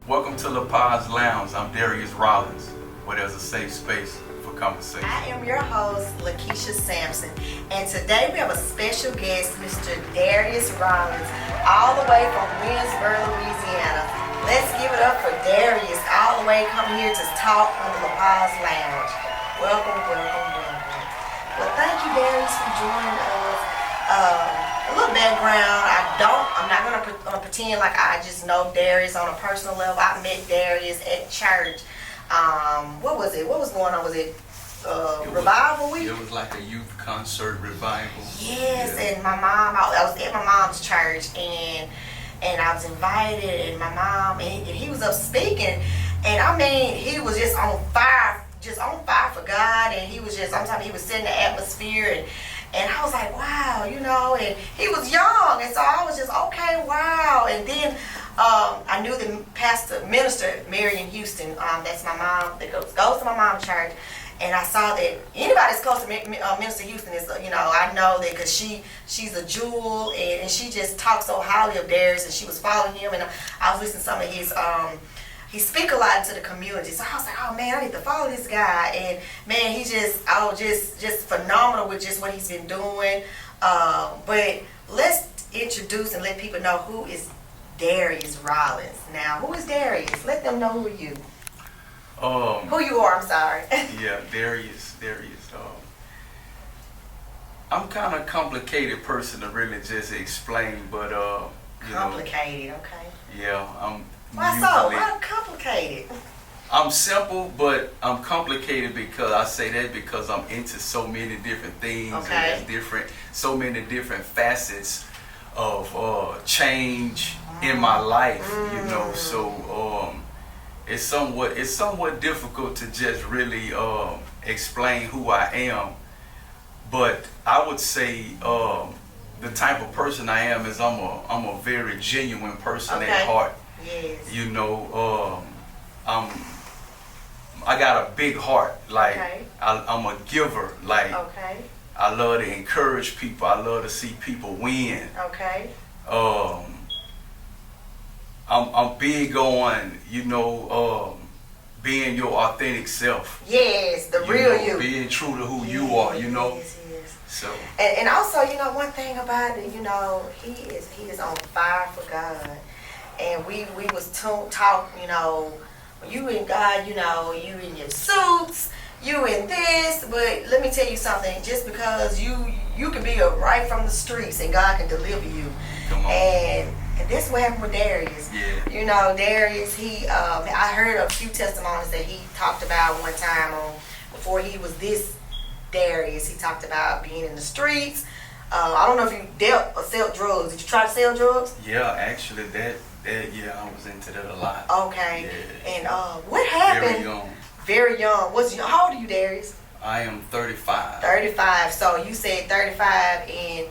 Welcome to La Paz Lounge. I'm Darius Rollins, where there's a safe space for conversation. I am your host, Lakeisha Sampson, and today we have a special guest, Mr. Darius Rollins, all the way from Winsboro, Louisiana. Let's give it up for Darius, all the way coming here to talk on the La Paz Lounge. Welcome, welcome, welcome. Well, thank you, Darius, for joining us. A little background. I'm not gonna pretend like I just know Darius on a personal level. I met Darius at church. What was it? What was going on? Was it revival week? It was like a youth concert revival. Yes, yeah. And my mom, I was at my mom's church, and I was invited, and my mom, and he was up speaking, and I mean, he was just on fire for God, and he was just, sometimes he was setting the atmosphere, and I was like, wow, and he was young, and so I was just, okay, wow. And then I knew the minister, Marion Houston, that's my mom, that goes to my mom's church, and I saw that anybody that's close to Minister Houston is, I know that because she's a jewel, and she just talks so highly of Darius, and she was following him, and I was listening to some of his, he speak a lot into the community, so I was like, oh man, I need to follow this guy, and man, he's just phenomenal with just what he's been doing. But let's introduce and let people know who is Darius Rollins. Now, who is Darius? Let them know who you. Who you are. I'm sorry. Yeah, Darius. I'm kind of a complicated person to really just explain, but complicated, okay. Yeah, Why so? Why complicated? I'm simple, but I'm complicated because I say that because I'm into so many different things, okay. And there's so many different facets of change in my life, So it's somewhat difficult to just really explain who I am. But I would say the type of person I am is I'm a very genuine person okay. at heart. Yes. I got a big heart. Like okay. I'm a giver. Like okay. I love to encourage people. I love to see people win. Okay. I'm big on being your authentic self. Yes, the real you. Being true to who you are. Yes. So. And also, one thing about it, he is on fire for God. And we was taught, you and God, you in your suits, you in this, but let me tell you something, just because you can be right from the streets and God can deliver you. Come on. And this is what happened with Darius. Yeah. Darius, I heard a few testimonies that he talked about one time before he was this Darius. He talked about being in the streets. I don't know if you dealt or sell drugs. Did you try to sell drugs? Yeah, actually, I was into that a lot. Okay. Yeah. And what happened? Very young. Very young. How old are you, Darius? I am 35. 35. So you said 35, and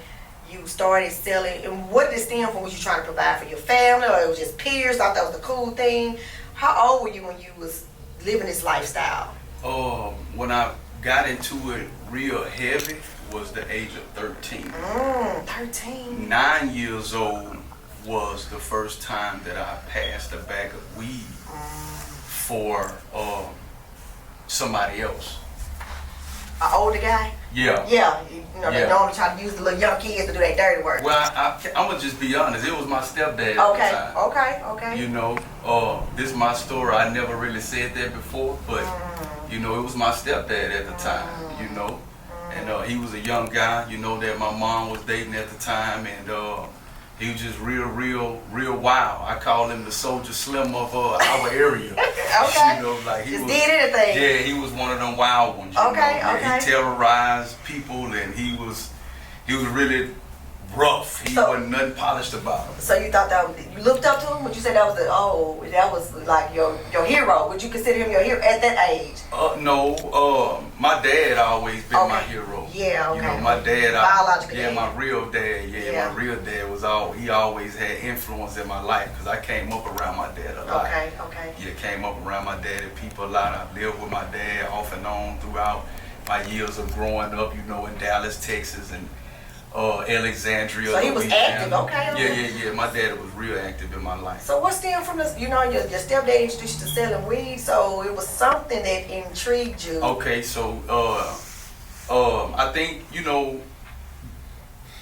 you started selling. And what did it stem from? Was you trying to provide for your family, or it was just peers? Thought that was the cool thing? How old were you when you was living this lifestyle? When I got into it real heavy was the age of 13. 13. 9 years old was the first time that I passed a bag of weed for somebody else. An older guy? Yeah. Yeah. They normally try to use the little young kids to do that dirty work. Well, I'm going to just be honest. It was my stepdad okay. at the time. Okay. This is my story. I never really said that before, but, it was my stepdad at the time, And he was a young guy, that my mom was dating at the time, and he was just real wild. I call him the Soldier Slim of our area. Okay. He just did anything. Yeah, he was one of them wild ones. Okay. He terrorized people, and he was really rough. He wasn't nothing polished about him. So you thought you looked up to him? Would you say that was like your hero? Would you consider him your hero at that age? No. My dad always been my hero. Yeah. Okay. My dad. Biological dad. My real dad. Yeah. My real dad he always had influence in my life because I came up around my dad a lot. Okay. Yeah, came up around my dad and people a lot. I lived with my dad off and on throughout my years of growing up. In Dallas, Texas, and Alexandria. So he was active, okay. Yeah. My dad was real active in my life. So what stemmed from this? You know, your stepdad introduced you to selling weed, so it was something that intrigued you. Okay, so I think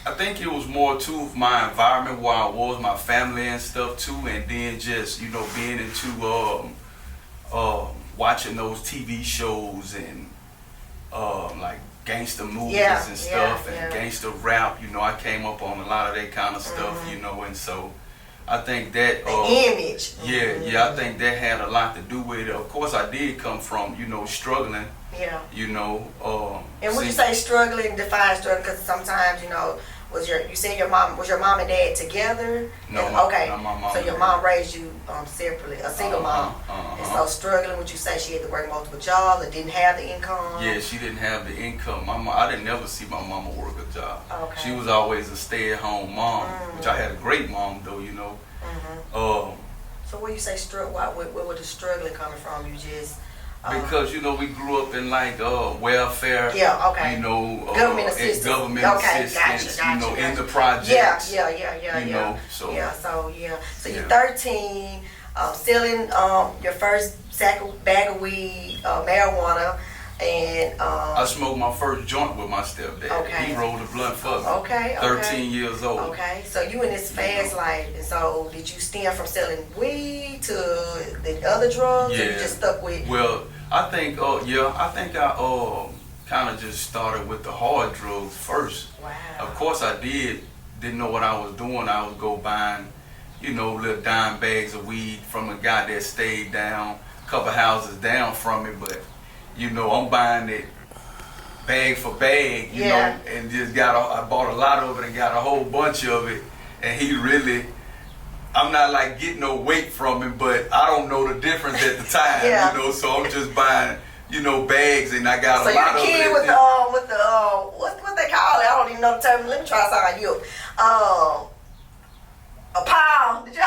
I think it was more to my environment where I was, my family and stuff too, and then just being into watching those TV shows and like gangster movies and stuff and gangster rap. I came up on a lot of that kind of stuff, and so I think that the image. Yeah, I think that had a lot to do with it. Of course, I did come from struggling. Yeah. And would you say struggling? Define struggling, because sometimes you said your mom and dad together? No, okay. my mom. So your mom raised you separately, a single mom. And so struggling, would you say she had to work multiple jobs or didn't have the income? Yeah, she didn't have the income. I didn't never see my mama work a job. Okay. She was always a stay-at-home mom, which I had a great mom though, So when you say struggle, where would the struggling coming from? You just because we grew up in like welfare. Yeah, okay. Government assistance. Gotcha. In the projects. Yeah. So you're 13, selling your first bag of weed, marijuana, and I smoked my first joint with my stepdad. Okay. He rolled a blunt for me. Okay. 13 years old. Okay. So you in this fast life, and so did you stem from selling weed to the other drugs? Yeah. Or you just stuck with? Well, I think I kind of just started with the hard drugs first. Wow. Of course I didn't know what I was doing. I would go buying, little dime bags of weed from a guy that stayed down a couple houses down from me, but I'm buying it bag for bag, you know, and just I bought a lot of it and got a whole bunch of it, and I'm not like getting no weight from him, but I don't know the difference at the time, so I'm just buying, bags, and I got a lot of it. So you're the kid with the what they call it? I don't even know the term. Let me try to sound you. A pound. Did you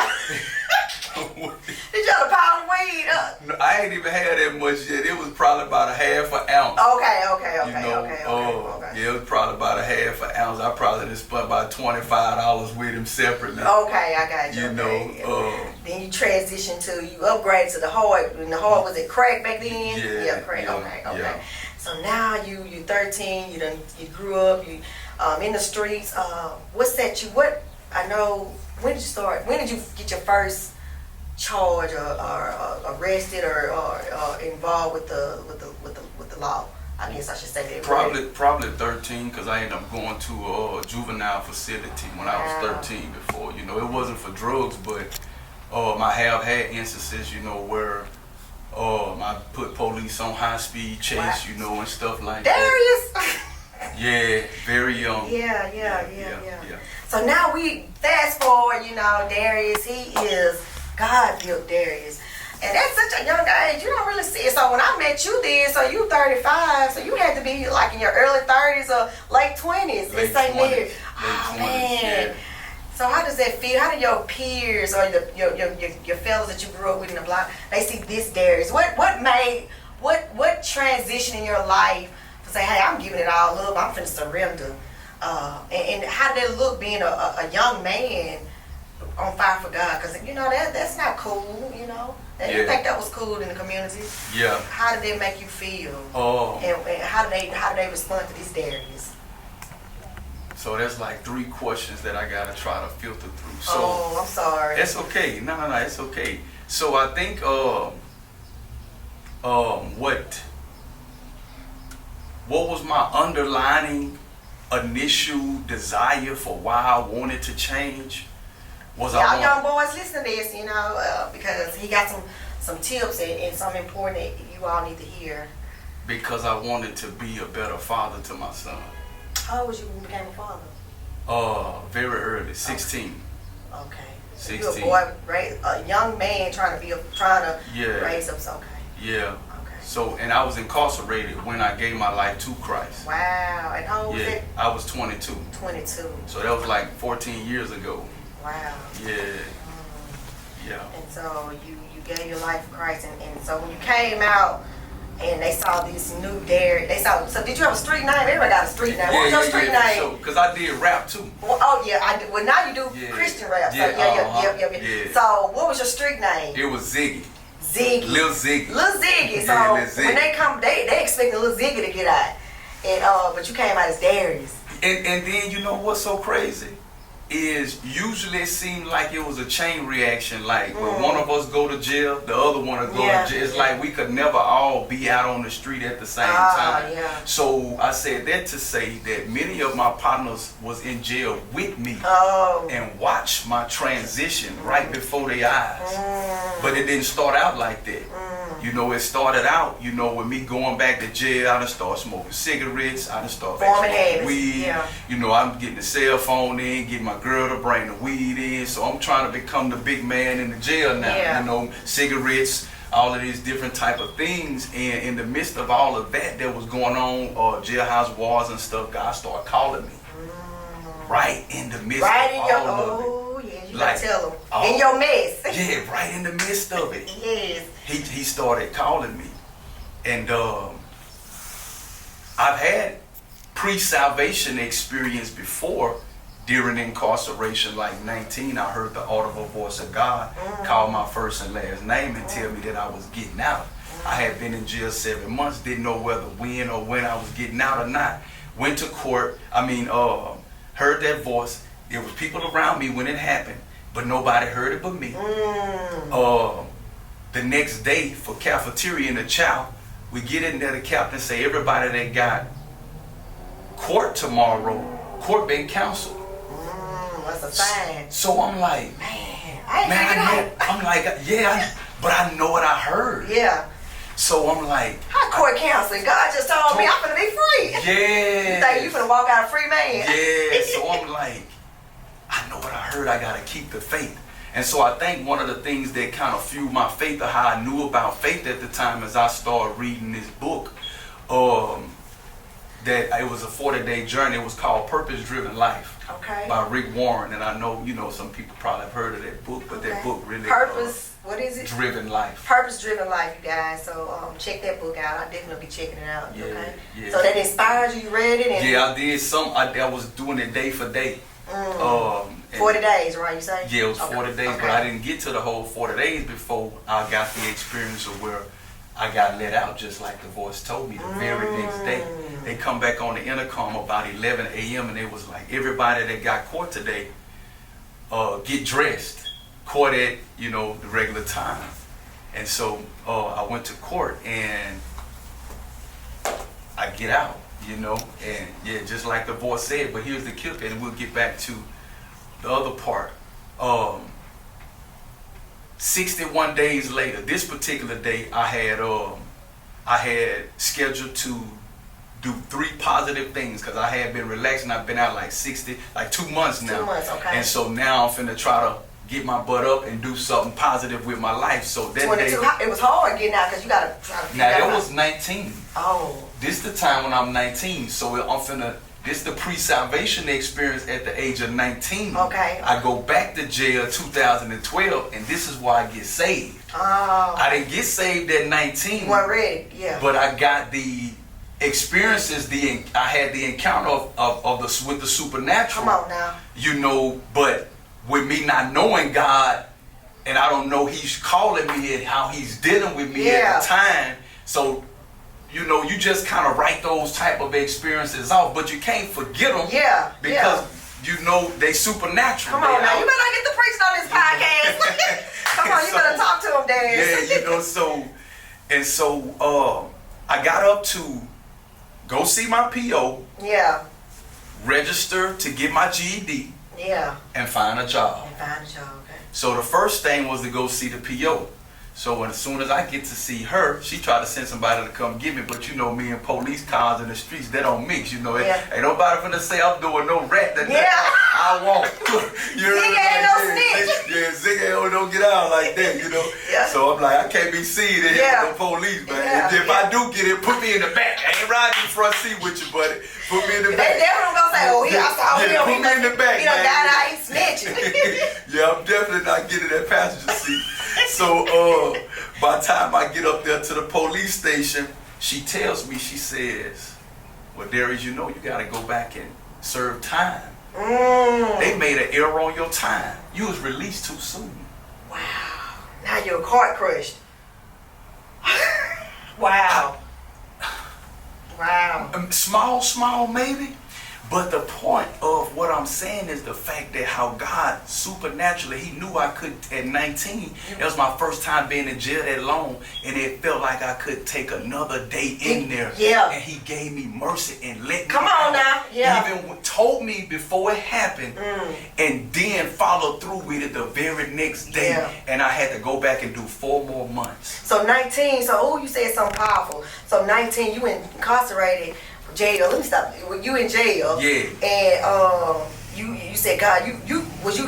have a pound of weed? No, I ain't even had that much yet. It was probably about a half an ounce. Okay. Yeah, it was probably about a half an ounce. I probably just spent about $25 with him separately. Okay, I got you. Then you transitioned you upgraded to the hard. And the hard, was it crack back then? Yeah, crack. Yeah. Okay. So now you 13. You grew up. You in the streets. What set you? I know. When did you start? When did you get your first charge or arrested or involved with the law? I guess I should say that. Probably 13, because I ended up going to a juvenile facility when I was 13 before. It wasn't for drugs, but I have had instances, where I put police on high speed chase, and stuff like Darius. that. Yeah, very young. Yeah. So now we fast forward, Darius, he is God built Darius. And that's such a young age, you don't really see it. So when I met you then, so you 35, so you had to be like in your early 30s or late 20s in St. Mary's. Oh, man. Yeah. So how does that feel? How do your peers or your fellows that you grew up with in the block, they see this Darius? What transition in your life to say, hey, I'm giving it all up, I'm finna surrender? And how did it look being a young man on fire for God? Because that's not cool. They didn't think that was cool in the community. Yeah. How did they make you feel? And how did they respond to this Darius? So there's like 3 questions that I gotta try to filter through. So I'm sorry. It's okay. No, it's okay. So I think what was my underlining initial desire for why I wanted to change was y'all young boys listen to this, because he got some tips and something important that you all need to hear. Because I wanted to be a better father to my son. How old was you when you became a father? Very early, 16. Okay. So 16. You a boy, a young man trying to raise up. Okay. Yeah. So, and I was incarcerated when I gave my life to Christ. Wow. And how old was it? I was 22. 22. So that was like 14 years ago. Wow. Yeah. Yeah. And so you gave your life to Christ, and so when you came out, and they saw this new Darius. They saw. So did you have a street name? Everybody got a street name. What was your street name? Sure. Cause I did rap too. Well, oh yeah, I did. Well, now you do Christian rap. So, yeah. So what was your street name? It was Ziggy. Ziggy. Lil Ziggy. Lil Ziggy. So Yeah, Lil Ziggy. when they come, they expect Lil Ziggy to get out, and but you came out as Darius. And then you know what's so crazy? Is usually it seemed like it was a chain reaction. Like when one of us go to jail, the other one will go to jail. It's like we could never all be out on the street at the same time. Yeah. So I said that to say that many of my partners was in jail with me and watched my transition right before their eyes. But it didn't start out like that. You know, it started out, you know, with me going back to jail. I done started smoking cigarettes. I done started smoking weed. Yeah. You know, I'm getting the cell phone in, getting my girl to bring the weed in. So I'm trying to become the big man in the jail now. Yeah. You know, cigarettes, all of these different type of things. And in the midst of all of that was going on, jailhouse wars and stuff, God started calling me. Right in the midst of all of it. You gotta tell them. In your mess. Yeah, right in the midst of it. Yes. He started calling me. And I've had pre-salvation experience before during incarceration. Like 19, I heard the audible voice of God call my first and last name and tell me that I was getting out. I had been in jail 7 months, didn't know whether when or when I was getting out or not. Went to court, heard that voice. There was people around me when it happened, but nobody heard it but me. The next day for cafeteria in the chow, we get in there, the captain say, everybody that got court tomorrow, court been canceled. That's a sign. So I'm like, I'm like, but I know what I heard. Yeah. So I'm like, how court counseling? God just told me I'm gonna be free. Yeah. You think you finna walk out a free man? Yeah. So I'm like, I know what I heard. I gotta keep the faith. And so I think one of the things that kind of fueled my faith, or how I knew about faith at the time, is I started reading this book. That it was a 40-day journey. It was called Purpose Driven Life. Okay. By Rick Warren. And I know, some people probably have heard of that book, but that book really what is it? Driven Life. Purpose Driven Life, you guys. So check that book out. I definitely be checking it out. Yeah, okay. Yeah. So that inspired you. You read it? And I did I was doing it day for day. 40 days, right? You say? Yeah, it was 40 days, but I didn't get to the whole 40 days before I got the experience of where I got let out, just like the voice told me. The very next day, they come back on the intercom about 11 a.m. and it was like, everybody that got caught today, get dressed. Court at, the regular time. And so I went to court and I get out, and just like the voice said, but here's the kicker, and we'll get back to the other part. 61 days later, this particular day, I had scheduled to do 3 positive things because I had been relaxing. I've been out like 2 months now. 2 months, okay. And so now I'm finna try to get my butt up and do something positive with my life. So that 22, day, it was hard getting out because you gotta try to. Now that was 19. Oh. This the time when I'm 19. So I'm finna. This the pre-salvation experience at the age of 19. Okay. I go back to jail 2012, and this is why I get saved. Oh. I didn't get saved at 19. You weren't ready, yeah. But I got the experiences. I had the encounter with the supernatural. Come on now. But with me not knowing God, and I don't know He's calling me and how He's dealing with me at the time. So. You just kind of write those type of experiences off, but you can't forget them. Yeah. Because they supernatural. Come on now, you better not get the priest on this podcast. Come on, you better talk to him, Darius. So I got up to go see my PO. Yeah. Register to get my GED. Yeah. And find a job. Okay. So the first thing was to go see the PO. So as soon as I get to see her, she tried to send somebody to come get me. But me and police cars in the streets, they don't mix. Ain't nobody finna say I'm doing no rat. I won't. Ziggy ain't no snitch. Ziggy don't get out like that, Yeah. So I'm like, I can't be seen in here with the police, man. Yeah. If I do get it, put me in the back. I ain't riding in the front seat with you, buddy. Put me in the back. They definitely gonna say, I saw him. Put me in the back, He done got out, he snitching. I'm definitely not getting that passenger seat. So by the time I get up there to the police station, she tells me, she says, well, Darius, you know you got to go back and serve time. They made an error on your time. You was released too soon. Wow. Now your heart crushed. Wow. Wow. Small maybe. But the point of what I'm saying is the fact that how God supernaturally, he knew I could, at 19, it was my first time being in jail that long, and it felt like I could take another day in there. Yeah. And he gave me mercy and let me Come on out. now. Yeah. Even told me before it happened, and then followed through with it the very next day. Yeah. And I had to go back and do 4 more months. So 19, you said something powerful. So 19, you incarcerated. Jail. Let me stop. You in jail. Yeah. And you said, God, you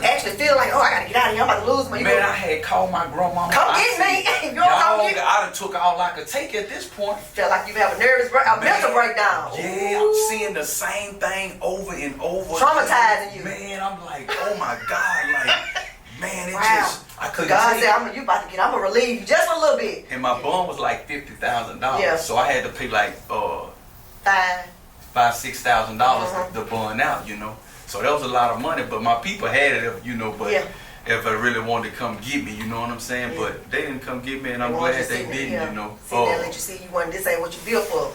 actually feel like, oh, I gotta get out of here. I'm about to lose my. Man, I had called my grandmama. Come get me. Y'all, I done took all I could take at this point. Felt like you have a mental breakdown. Yeah, I'm seeing the same thing over and over. Traumatizing you. Man, I'm like, oh my God, like, man, it wow. I couldn't. God said, you about to get. I'm gonna relieve you just for a little bit. And my bond was like $50,000. Yeah. So I had to pay like $5,000-$6,000 to bond out, you know. So that was a lot of money, but my people had it, you know. But if I really wanted to come get me, you know what I'm saying. Yeah. But they didn't come get me, and I'm glad they didn't, you know. Let you see you wanted. This ain't what you built for.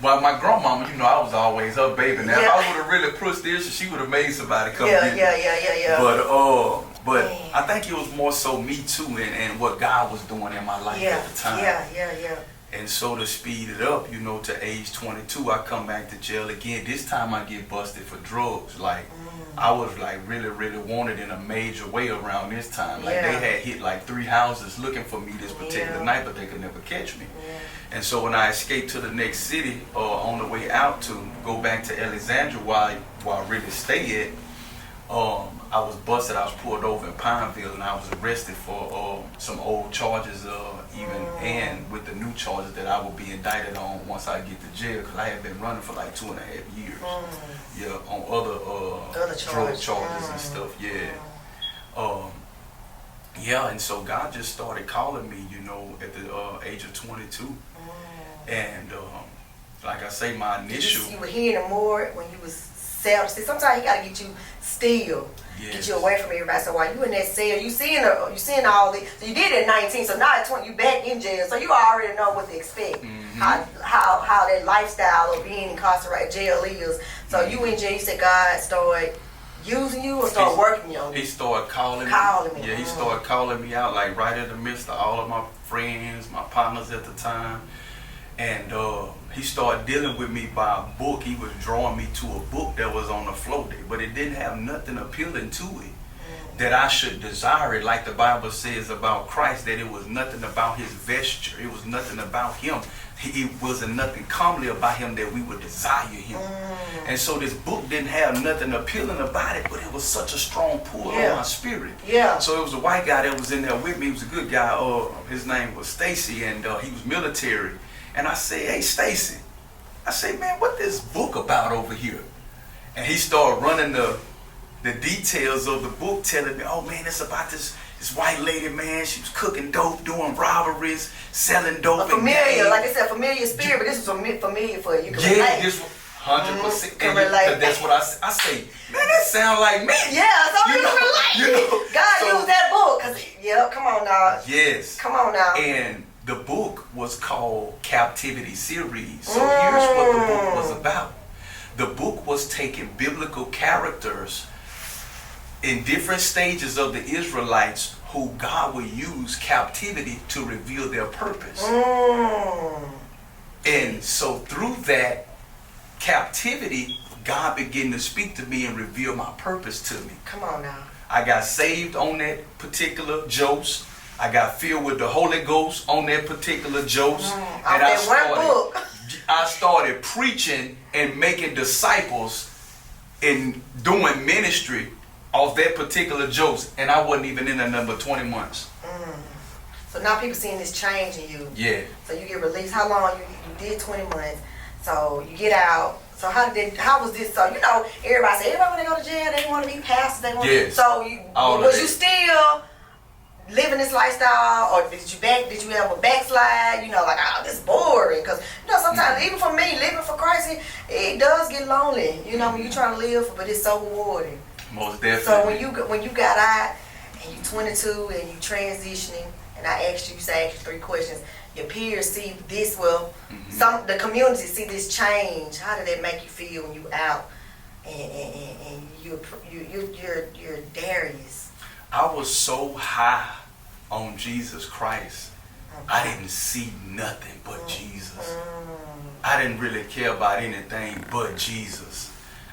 Well, my grandmama, you know, I was always her baby. Now, if I would have really pushed this, she would have made somebody come get me. Yeah. But I think it was more so me too, and what God was doing in my life at the time. Yeah. And so to speed it up, you know, to age 22, I come back to jail again. This time I get busted for drugs. Like, I was like really wanted in a major way around this time. Like, they had hit like 3 houses looking for me this particular night, but they could never catch me. And so when I escaped to the next city, on the way out to go back to Alexandria, where I really stayed at, I was busted. I was pulled over in Pineville, and I was arrested for some old charges, and with the new charges that I will be indicted on once I get to jail, because I had been running for like 2.5 years. Yeah, on other drug charges and stuff. Yeah. And so God just started calling me, you know, at the age of 22, and like I say, my initial. You were hearing him more when you was self. See, sometimes he gotta get you still. Get you away from everybody. So while you in that cell, you seeing all the. So you did it at 19. So now at 20, you back in jail. So you already know what to expect. How that lifestyle of being incarcerated jail is. So you in jail. You said God started using you or started working you on you. He started calling me. Yeah, he started calling me out like right in the midst of all of my friends, my partners at the time, and he started dealing with me by a book. He was drawing me to a book that was on the floor there, but it didn't have nothing appealing to it that I should desire it, like the Bible says about Christ, that it was nothing about his vesture. It was nothing about him. It wasn't nothing comely about him that we would desire him. And so this book didn't have nothing appealing about it, but it was such a strong pull on my spirit. So it was a white guy that was in there with me. He was a good guy. His name was Stacy, and he was military. And I say, hey, Stacy, I say, man, what this book about over here? And he started running the details of the book, telling me, oh, man, it's about this white lady, man. She was cooking dope, doing robberies, selling dope. Familiar, like I said, familiar spirit, but this was familiar for you. Yeah, this was 100%. That's what I say, man, that sound like me. Yeah, so you relate. God used that book. Come on now. Yes. Come on now. And the book was called Captivity Series. So here's what the book was about. The book was taking biblical characters in different stages of the Israelites who God would use captivity to reveal their purpose. And so through that captivity, God began to speak to me and reveal my purpose to me. Come on now. I got saved on that particular Jose. I got filled with the Holy Ghost on that particular Jose. And I started preaching and making disciples and doing ministry off that particular Jose. And I wasn't even in there number 20 months. So now people seeing this change in you. Yeah. So you get released. How long? You did 20 months. So you get out. So how was this? So you know, everybody when they go to jail, they want to be pastors. They want. Yes. So was you still living this lifestyle, or did you ever backslide? You know, like, oh, this is boring. Because, you know, sometimes even for me, living for Christ, it does get lonely. You know, when you trying to live, but it's so rewarding. Most definitely. So when you got out and you 22 and you transitioning, and I asked you 3 questions. Your peers see this, the community see this change. How did that make you feel when you out and you're Darius? I was so high on Jesus Christ. Okay. I didn't see nothing but Jesus. I didn't really care about anything but Jesus.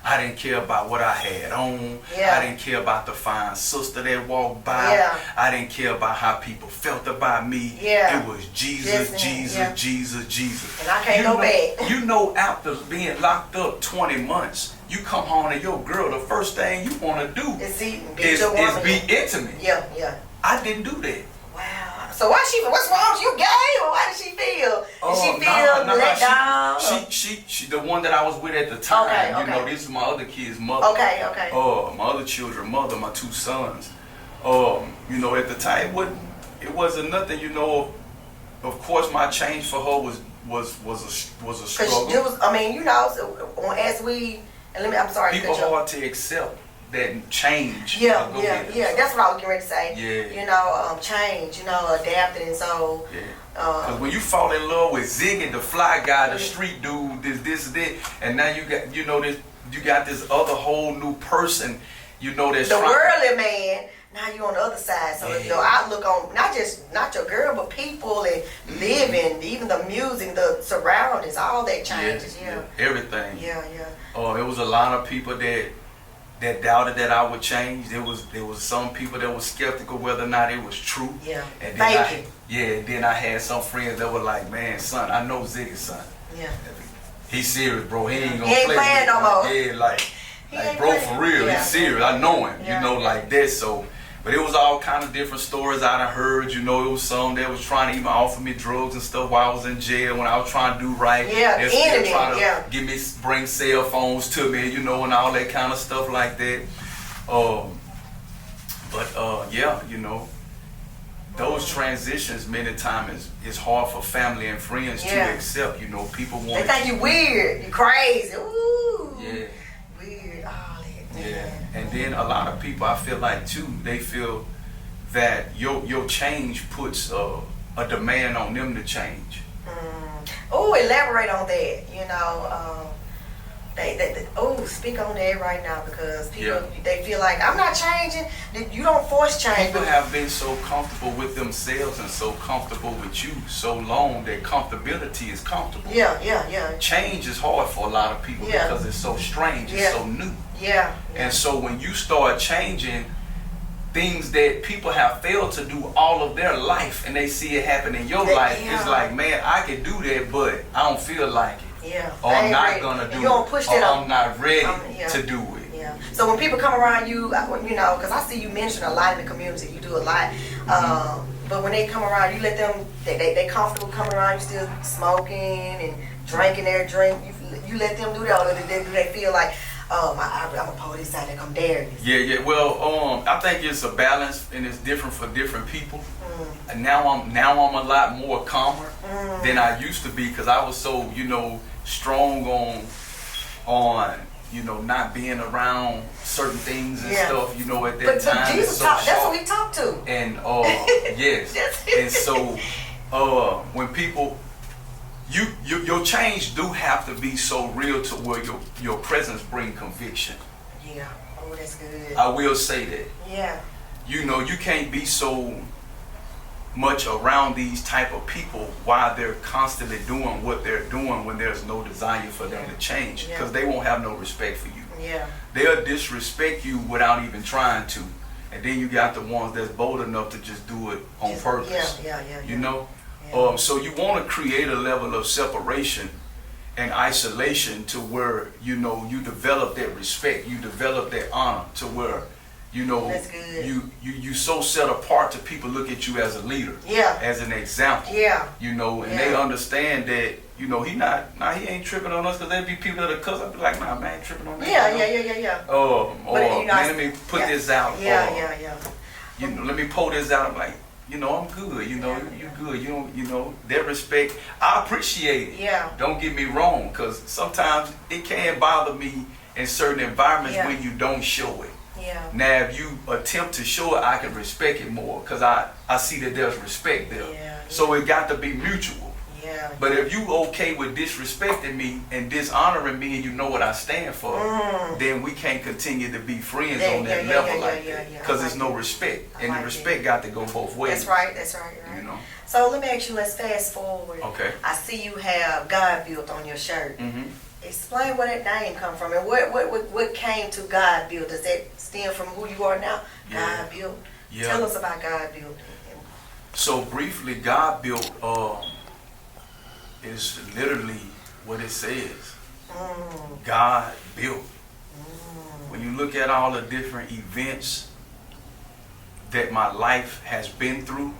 I didn't care about what I had on. I didn't care about the fine sister that walked by. I didn't care about how people felt about me. It was Jesus, Jesus. And I can't go back. You know, after being locked up 20 months, you come home to your girl, the first thing you want to do is be intimate. I didn't do that. Wow. So what's wrong with you, gay? Or why did she feel? Did she feel let down? She the one that I was with at the time. Okay. You know, this is my other kid's mother. Okay. My other children's mother, my 2 sons. You know, at the time it wasn't nothing, you know. Of course my change for her was a struggle. You know, I'm sorry. People hard to accept that change. That's what I was getting ready to say. You know, change, you know, adapting, and so. Because when you fall in love with Ziggy, the fly guy, the street dude, this, and now you got this other whole new person, you know, that's the worldly man. Now you're on the other side, so your outlook on not your girl, but people and living, even the music, the surroundings, all that changes. Everything. It was a lot of people that doubted that I would change. There was some people that were skeptical whether or not it was true. And then I had some friends that were like, man, son, I know Ziggy's son. He's serious, bro. He ain't gonna play no more. Like bro, for real, he's serious. I know him. You know, like that. So, but it was all kind of different stories I done heard. You know, it was some that was trying to even offer me drugs and stuff while I was in jail when I was trying to do right. They're still trying to bring cell phones to me, you know, and all that kind of stuff like that. You know, those transitions many times is hard for family and friends to accept. You know, people want. They think you weird, you crazy. Ooh. Weird. And then a lot of people, I feel like too, they feel that your change puts a demand on them to change. Elaborate on that. You know, speak on that right now, because people they feel like I'm not changing. You don't force change. People have been so comfortable with themselves and so comfortable with you so long that comfortability is comfortable. Change is hard for a lot of people because it's so strange, it's so new. And so when you start changing things that people have failed to do all of their life and they see it happen in your life, it's like, man, I can do that, but I don't feel like it. Or I'm not gonna do it. Or I'm not ready to do it. So when people come around you, you know, because I see you mention a lot in the community, you do a lot. But when they come around, you let them, they comfortable coming around, you still smoking and drinking their drink. You let them do that, or do they feel like, I'm gonna pull this out and come Darius? Well, I think it's a balance and it's different for different people. And now I'm a lot more calmer than I used to be, because I was so, you know, strong on you know, not being around certain things and stuff, you know, at that time. But Jesus that's what we talked to. And yes. And so when people your change do have to be so real to where your presence bring conviction. That's good. I will say that. You know, you can't be so much around these type of people while they're constantly doing what they're doing when there's no desire for them to change, because they won't have no respect for you. They'll disrespect you without even trying to. And then you got the ones that's bold enough to just do it on purpose. You know? So you want to create a level of separation and isolation to where, you know, you develop that respect, you develop that honor, to where, you know, you so set apart to people look at you as a leader, as an example, you know, and they understand that, you know, he ain't tripping on us, because there'd be people that'll cuss. I'd be like, nah, man, I ain't tripping on that. But, man, let me put this out. You know, you know, let me pull this out. I'm like, you know, I'm good. You know, Yeah. you good. You don't, you know, that respect, I appreciate it. Yeah. Don't get me wrong, because sometimes it can bother me in certain environments Yeah. when you don't show it. Yeah. Now, if you attempt to show it, I can respect it more, because I see that there's respect there. Yeah. So it got to be mutual. Yeah. But if you okay with disrespecting me and dishonoring me and you know what I stand for, then we can't continue to be friends on that level like that. Because there's no respect. And the respect got to go both ways. That's right. You know? So let me ask you, let's fast forward. Okay. I see you have God built on your shirt. Mm-hmm. Explain where that name come from and what came to God built. Does that stem from who you are now? Yeah. God built. Yeah. Tell us about God built. So briefly, God built is literally what it says. God built. When you look at all the different events that my life has been through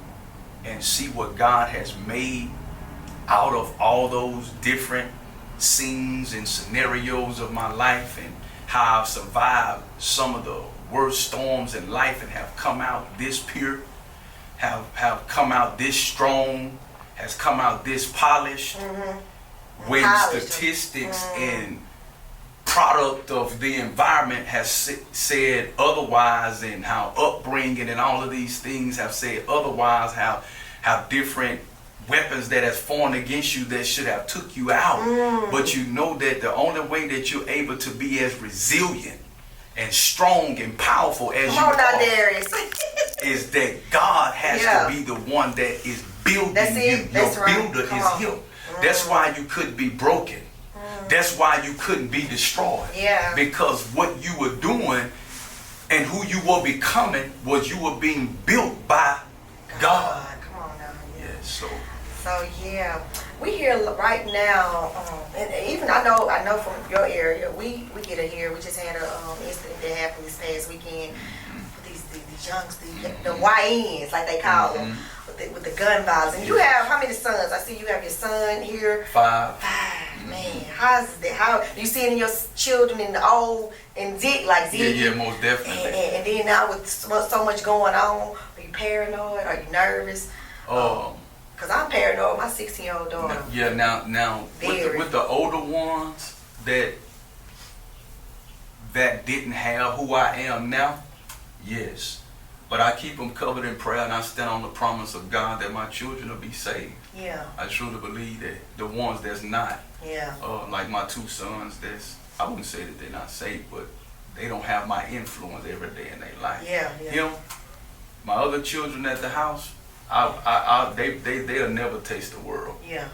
and see what God has made out of all those different scenes and scenarios of my life, and how I've survived some of the worst storms in life and have come out this pure, have come out this strong, has come out this polished, when statistics and product of the environment has said otherwise, and how upbringing and all of these things have said otherwise, how different weapons that has formed against you that should have took you out. But you know that the only way that you're able to be as resilient and strong and powerful as you are Darius. is that God has to be the one that is building you. Your builder is Him. That's why you couldn't be broken. That's why you couldn't be destroyed. Yeah. Because what you were doing and who you were becoming was you were being built by God. Come on now. Yeah. So yeah, we here right now, and even I know from your area, we get it here. We just had a incident that happened this past weekend with these youngs, the YNs, like they call them, with the gun violence. And you have how many sons? I see you have your son here. 5. Man, how's that? How you seeing in your children in the old and Zeke like Zeke? Yeah, most definitely. And then now with so much going on, are you paranoid? Are you nervous? Cause I'm paranoid. My 16-year-old daughter. Yeah, now with the older ones that didn't have who I am now, yes. But I keep them covered in prayer, and I stand on the promise of God that my children will be saved. Yeah. I truly believe that the ones that's not, yeah, like my 2 sons, I wouldn't say that they're not saved, but they don't have my influence every day in their life. Yeah. You know, my other children at the house, they'll never taste the world. Yeah.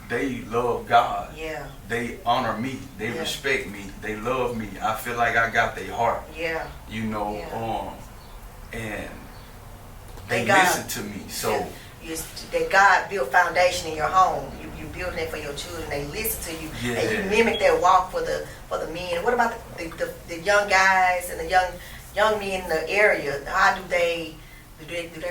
They love God. Yeah. They honor me. They respect me. They love me. I feel like I got their heart. Yeah. You know, and they God, listen to me. So that God built foundation in your home. You building it for your children. They listen to you, and you mimic that walk for the men. What about the young guys and the young men in the area? How do they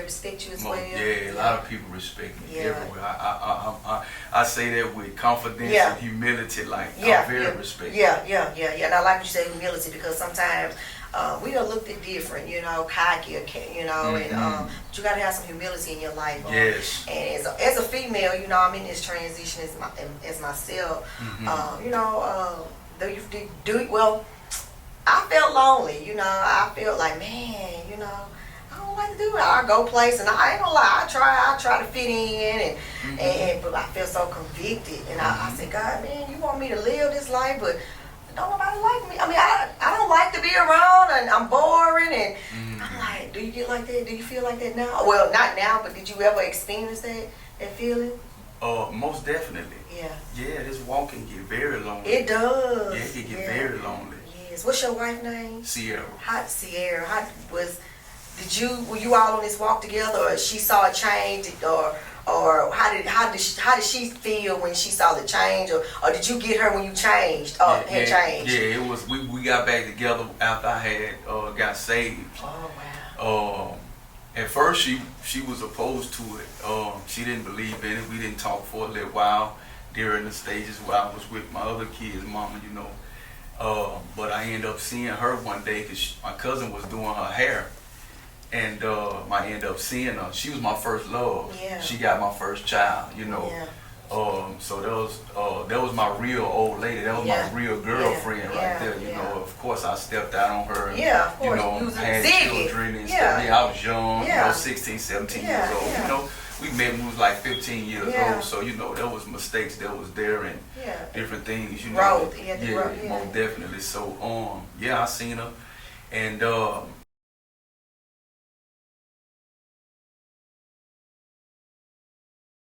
respect you as well? Yeah, a lot of people respect me everywhere. I say that with confidence and humility. Like I'm very respectful. Yeah. And I like what you say, humility, because sometimes we are looked at different, cocky, and but you got to have some humility in your life. Yes. And as a female, I'm in this transition as myself. Well, I felt lonely. I felt like, man, I don't like to do it. I go place, and I ain't gonna lie, I try to fit in, and but I feel so convicted, and I said, God, man, you want me to live this life, but don't nobody like me. I mean, I don't like to be around, and I'm boring, and I'm like, do you get like that? Do you feel like that now? Well, not now, but did you ever experience that feeling? Most definitely. Yeah. Yeah, this walk can get very lonely. It does. Yeah, it can get very lonely. Yes. What's your wife's name? Sierra. Sierra. Were you all on this walk together, or she saw a change, or how did she feel when she saw the change, or did you get her when you changed had changed? Yeah, it was. We got back together after I had got saved. Oh wow. At first she was opposed to it. She didn't believe in it. We didn't talk for a little while during the stages where I was with my other kids' mama, But I ended up seeing her one day because my cousin was doing her hair. and I ended up seeing her. She was my first love. Yeah. She got my first child, you know. Yeah. So that was my real old lady. That was Yeah. my real girlfriend Yeah. right there. You Yeah. know, of course I stepped out on her. And, Yeah, of course. You know, You was had ziggy. children and Yeah. stuff. Yeah, I was young. Yeah. You know, 16, 17 Yeah, years old. yeah. You know, we met when we was like 15 years Yeah. old. So you know, there was mistakes that was there and Yeah. different things. You know, Growth. Yeah, the growth, yeah. most definitely. So yeah, I seen her, and